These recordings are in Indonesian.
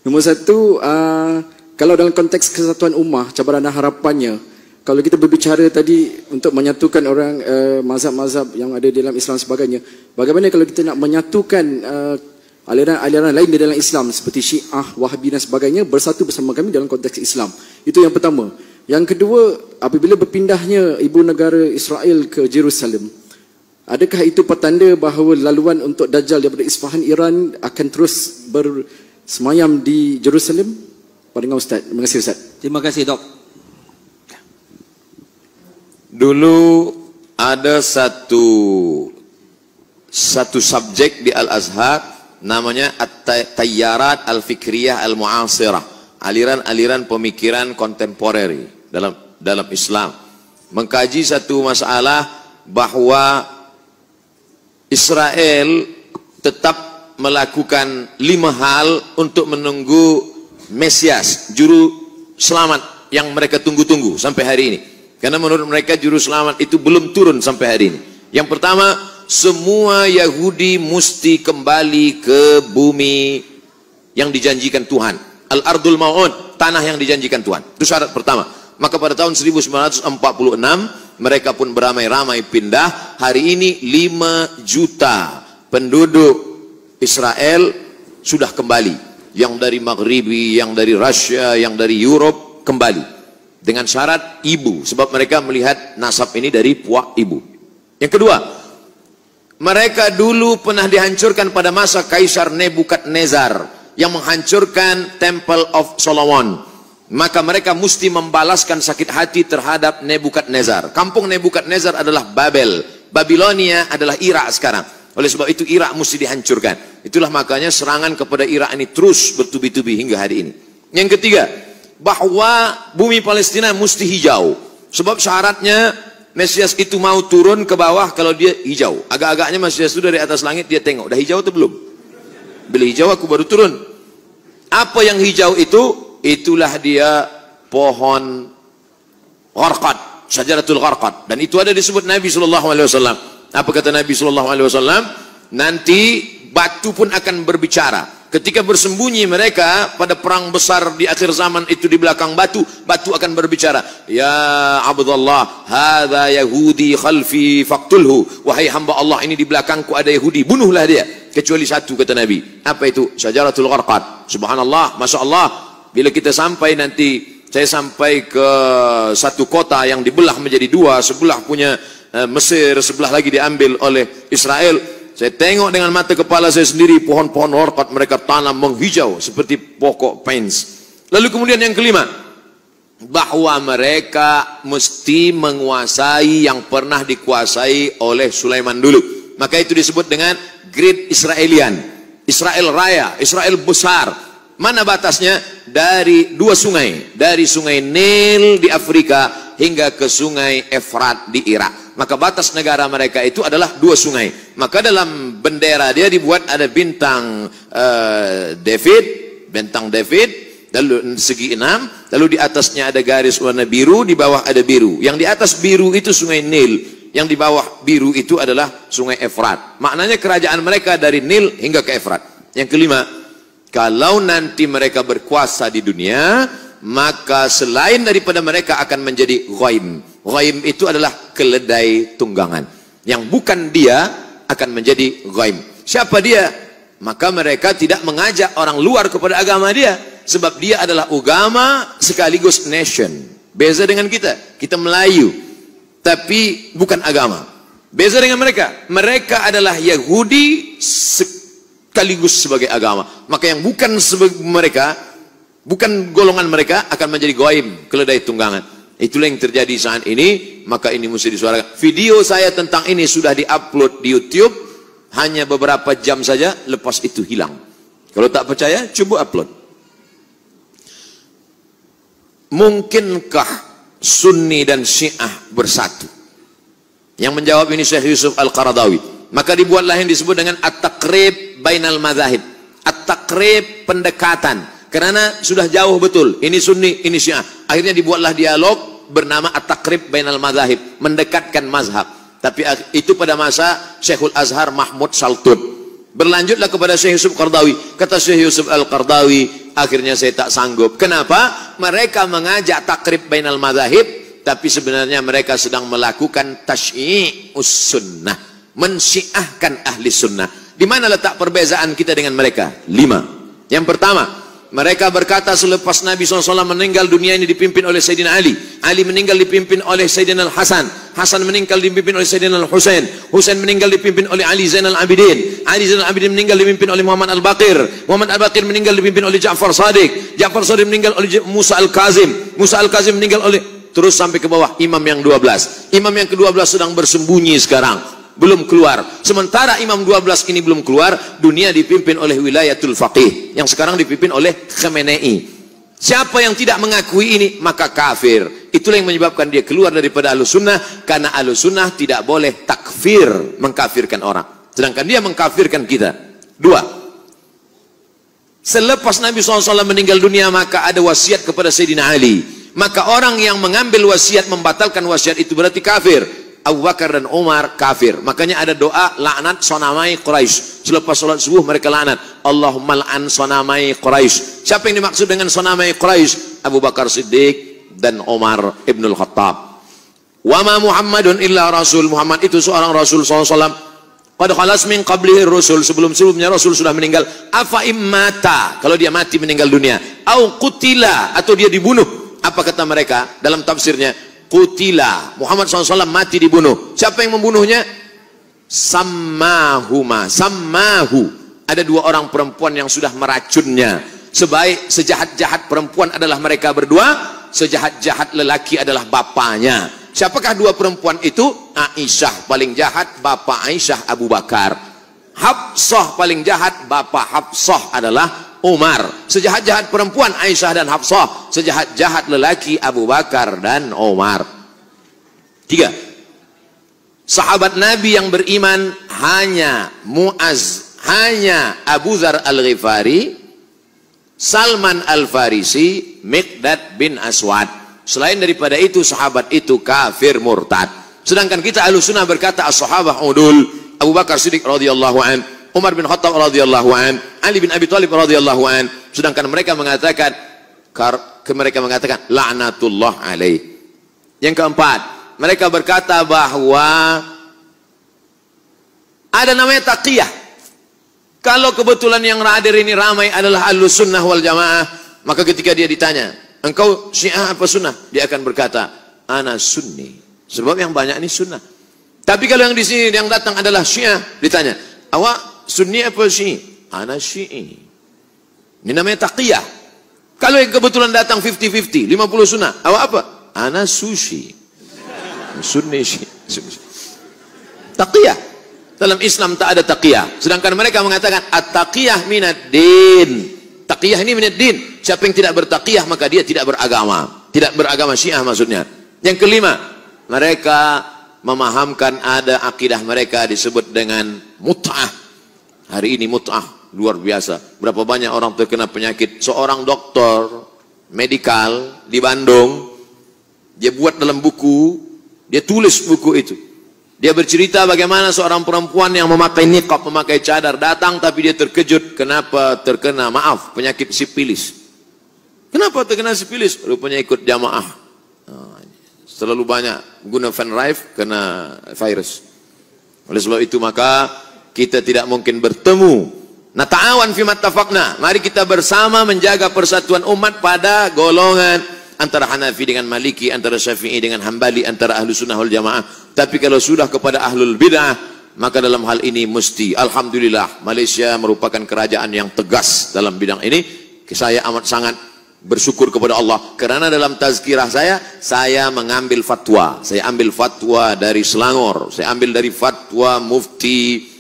Nombor satu, kalau dalam konteks kesatuan ummah, cabaran dan harapannya, kalau kita berbicara tadi untuk menyatukan orang mazhab-mazhab yang ada di dalam Islam sebagainya, bagaimana kalau kita nak menyatukan aliran-aliran lain di dalam Islam seperti Syiah, Wahabi dan sebagainya bersatu bersama kami dalam konteks Islam. Itu yang pertama. Yang kedua, apabila berpindahnya ibu negara Israel ke Jerusalem, adakah itu petanda bahawa laluan untuk Dajjal daripada Isfahan Iran akan terus bersemayam di Jerusalem? Pandangan Ustaz. Terima kasih Ustaz. Terima kasih Dok. Dulu ada satu subjek di Al-Azhar namanya At-Tayyarat Al-Fikriyah Al-Mu'asirah, aliran-aliran pemikiran kontemporer dalam Islam, mengkaji satu masalah bahawa Israel tetap melakukan 5 hal untuk menunggu Mesias, juru selamat yang mereka tunggu-tunggu sampai hari ini. Karena menurut mereka juru selamat itu belum turun sampai hari ini. Yang pertama, semua Yahudi mesti kembali ke bumi yang dijanjikan Tuhan. Al-Ardul Mau'ud, tanah yang dijanjikan Tuhan. Itu syarat pertama. Maka pada tahun 1946 mereka pun beramai-ramai pindah. Hari ini 5 juta penduduk Israel sudah kembali. Yang dari Maghribi, yang dari Rusia, yang dari Europe kembali. Dengan syarat ibu, sebab mereka melihat nasab ini dari puak ibu. Yang kedua, mereka dulu pernah dihancurkan pada masa Kaisar Nebukadnezar yang menghancurkan Temple of Solomon. Maka mereka mesti membalaskan sakit hati terhadap Nebukadnezar. Kampung Nebukadnezar adalah Babel, Babilonia adalah Irak sekarang. Oleh sebab itu Irak mesti dihancurkan. Itulah makanya serangan kepada Irak ini terus bertubi-tubi hingga hari ini. Yang ketiga, bahwa bumi Palestina mesti hijau. Sebab syaratnya Mesias itu mau turun ke bawah kalau dia hijau. Agak-agaknya Mesias itu dari atas langit dia tengok, dah hijau atau belum? Bila hijau aku baru turun. Apa yang hijau itu? Itulah dia pohon gharqad, syajaratul gharqad. Dan itu ada disebut Nabi SAW. Apa kata Nabi SAW? Nanti batu pun akan berbicara. Ketika bersembunyi mereka pada perang besar di akhir zaman itu di belakang batu, batu akan berbicara. Ya Abdullah, hadza Yahudi khalfi faqtulhu. Wahai hamba Allah, ini di belakangku ada Yahudi, bunuhlah dia. Kecuali satu, kata Nabi. Apa itu? Syajaratul gharqad. Subhanallah, Masya Allah. Bila kita sampai nanti, saya sampai ke satu kota yang dibelah menjadi 2, sebelah punya Mesir, sebelah lagi diambil oleh Israel. Saya tengok dengan mata kepala saya sendiri pohon-pohon gharqad mereka tanam menghijau seperti pokok pines. Lalu kemudian yang kelima, bahwa mereka mesti menguasai yang pernah dikuasai oleh Sulaiman dulu. Maka itu disebut dengan Great Israelian, Israel Raya, Israel besar. Mana batasnya? Dari 2 sungai, dari sungai Nil di Afrika hingga ke sungai Efrat di Irak. Maka batas negara mereka itu adalah 2 sungai. Maka dalam bendera dia dibuat ada bintang David, lalu segi 6, lalu di atasnya ada garis warna biru, di bawah ada biru. Yang di atas biru itu sungai Nil, yang di bawah biru itu adalah sungai Efrat. Maknanya kerajaan mereka dari Nil hingga ke Efrat. Yang kelima, kalau nanti mereka berkuasa di dunia, maka selain daripada mereka akan menjadi ghaim. Ghaim itu adalah keledai tunggangan. Yang bukan dia akan menjadi ghaim. Siapa dia? Maka mereka tidak mengajak orang luar kepada agama dia. Sebab dia adalah agama sekaligus nation. Beza dengan kita. Kita Melayu. Tapi bukan agama. Beza dengan mereka. Mereka adalah Yahudi sekaligus sebagai agama. Maka yang bukan mereka, bukan golongan mereka akan menjadi ghaim, keledai tunggangan. Itulah yang terjadi saat ini. Maka ini mesti disuarakan. Video saya tentang ini sudah diupload di YouTube. Hanya beberapa jam saja, lepas itu hilang. Kalau tak percaya, coba upload. Mungkinkah Sunni dan Syiah bersatu? Yang menjawab ini Syekh Yusuf Al-Qaradawi. Maka dibuatlah yang disebut dengan At-Taqrib Bainal Madzahib. At-Taqrib, pendekatan. Karena sudah jauh betul. Ini Sunni, ini Syiah. Akhirnya dibuatlah dialog bernama At-Taqrib Bainal Madzahib. Mendekatkan mazhab. Tapi itu pada masa Syekhul Azhar Mahmud Saltud. Berlanjutlah kepada Syekh Yusuf Qardawi. Kata Syekh Yusuf Al-Qardawi, akhirnya saya tak sanggup. Kenapa? Mereka mengajak takrib bainal madzahib, tapi sebenarnya mereka sedang melakukan tasyyi'us sunnah, mensyiahkan ahli sunnah. Di mana letak perbezaan kita dengan mereka? 5. Yang pertama, mereka berkata selepas Nabi SAW meninggal, dunia ini dipimpin oleh Sayyidina Ali. Ali meninggal dipimpin oleh Sayyidina Al-Hasan. Hasan meninggal dipimpin oleh Sayyidina Al-Husain. Husain meninggal dipimpin oleh Ali Zainal Abidin. Ali Zainal Abidin meninggal dipimpin oleh Muhammad Al-Baqir. Muhammad Al-Baqir meninggal dipimpin oleh Ja'far Shadiq. Ja'far Shadiq meninggal oleh Musa Al-Kazim. Musa Al-Kazim meninggal oleh, terus sampai ke bawah, imam yang 12. Imam yang ke-12 sedang bersembunyi sekarang, belum keluar. Sementara imam 12 ini belum keluar, dunia dipimpin oleh wilayatul faqih yang sekarang dipimpin oleh Khamenei. Siapa yang tidak mengakui ini maka kafir. Itulah yang menyebabkan dia keluar daripada Ahlussunnah, karena Ahlussunnah tidak boleh takfir, mengkafirkan orang, sedangkan dia mengkafirkan kita. 2. Selepas Nabi SAW meninggal dunia, maka ada wasiat kepada Sayyidina Ali. Maka orang yang mengambil wasiat, membatalkan wasiat itu berarti kafir. Abu Bakar dan Umar kafir. Makanya ada doa laknat sonamai Quraisy. Selepas sholat subuh mereka laknat, Allahumma la'an sonamai Quraisy. Siapa yang dimaksud dengan sonamai Quraisy? Abu Bakar Siddiq dan Umar ibnul Khattab. Wa ma Muhammadun illa rasul. Muhammad itu seorang Rasul SAW. Qad khalas min qablihi rusul. Sebelum-sebelumnya Rasul sudah meninggal. Afa immata, kalau dia mati meninggal dunia. Au qutila, atau dia dibunuh. Apa kata mereka dalam tafsirnya? Qutila, Muhammad SAW mati dibunuh. Siapa yang membunuhnya? Sammahuma, sammahu. Ada 2 orang perempuan yang sudah meracunnya. Sejahat-jahat perempuan adalah mereka berdua, sejahat-jahat lelaki adalah bapaknya. Siapakah 2 perempuan itu? Aisyah paling jahat, bapak Aisyah Abu Bakar. Hafsah paling jahat, bapak Hafsah adalah Umar. Sejahat-jahat perempuan Aisyah dan Hafsah, sejahat-jahat lelaki Abu Bakar dan Umar. 3. Sahabat Nabi yang beriman hanya Muaz, hanya Abu Dzar Al-Ghifari, Salman Al-Farisi, Miqdad bin Aswad. Selain daripada itu, sahabat itu kafir murtad. Sedangkan kita Ahlussunnah berkata as-sahabah udul. Abu Bakar Siddiq radhiyallahu an, Umar bin Khattab radhiyallahu an, Ali bin Abi Thalib radhiyallahu an. Sedangkan mereka mengatakan la'natullah alaih. Yang keempat, mereka berkata bahwa ada namanya taqiyah. Kalau kebetulan yang hadir ini ramai adalah Ahlussunnah wal Jamaah, maka ketika dia ditanya, engkau Syiah apa Sunnah? Dia akan berkata, ana Sunni. Sebab yang banyak ini Sunnah. Tapi kalau yang di sini yang datang adalah Syiah, ditanya, awak Sunni apa Syi'i? Ana Syi'i. Ini namanya taqiyah. Kalau yang kebetulan datang 50-50, 50 sunnah, awak apa? Ana sushi. Sunni Syi'i. Taqiyah. Dalam Islam tak ada taqiyah. Sedangkan mereka mengatakan at-taqiyah minad din. Taqiyah ini minad din. Siapa yang tidak bertaqiyah maka dia tidak beragama. Tidak beragama Syiah maksudnya. Yang kelima, mereka memahamkan ada akidah mereka disebut dengan mut'ah. Hari ini mut'ah luar biasa. Berapa banyak orang terkena penyakit. Seorang dokter medikal di Bandung, dia buat dalam buku, dia tulis buku itu. Dia bercerita bagaimana seorang perempuan yang memakai niqab, memakai cadar datang, tapi dia terkejut kenapa terkena, maaf, penyakit sipilis. Kenapa terkena sipilis? Rupanya ikut jamaah. Terlalu banyak guna fan drive kena virus. Oleh sebab itu maka kita tidak mungkin bertemu. Nata'awan fi mattafaqna. Mari kita bersama menjaga persatuan umat pada golongan antara Hanafi dengan Maliki, antara Syafi'i dengan Hambali, antara Ahlussunnah wal Jamaah. Tapi kalau sudah kepada Ahlul Bid'ah, maka dalam hal ini mesti, alhamdulillah, Malaysia merupakan kerajaan yang tegas dalam bidang ini. Saya amat sangat bersyukur kepada Allah, kerana dalam tazkirah saya mengambil fatwa. Saya ambil fatwa dari Selangor, saya ambil dari fatwa Mufti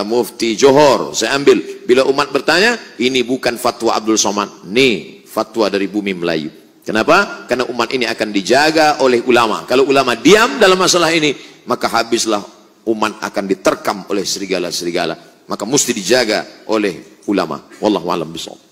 Mufti Johor, saya ambil. Bila umat bertanya, ini bukan fatwa Abdul Somad, ini fatwa dari bumi Melayu. Kenapa? Karena umat ini akan dijaga oleh ulama. Kalau ulama diam dalam masalah ini, maka habislah umat akan diterkam oleh serigala-serigala. Maka mesti dijaga oleh ulama. Wallahu a'lam bishawab.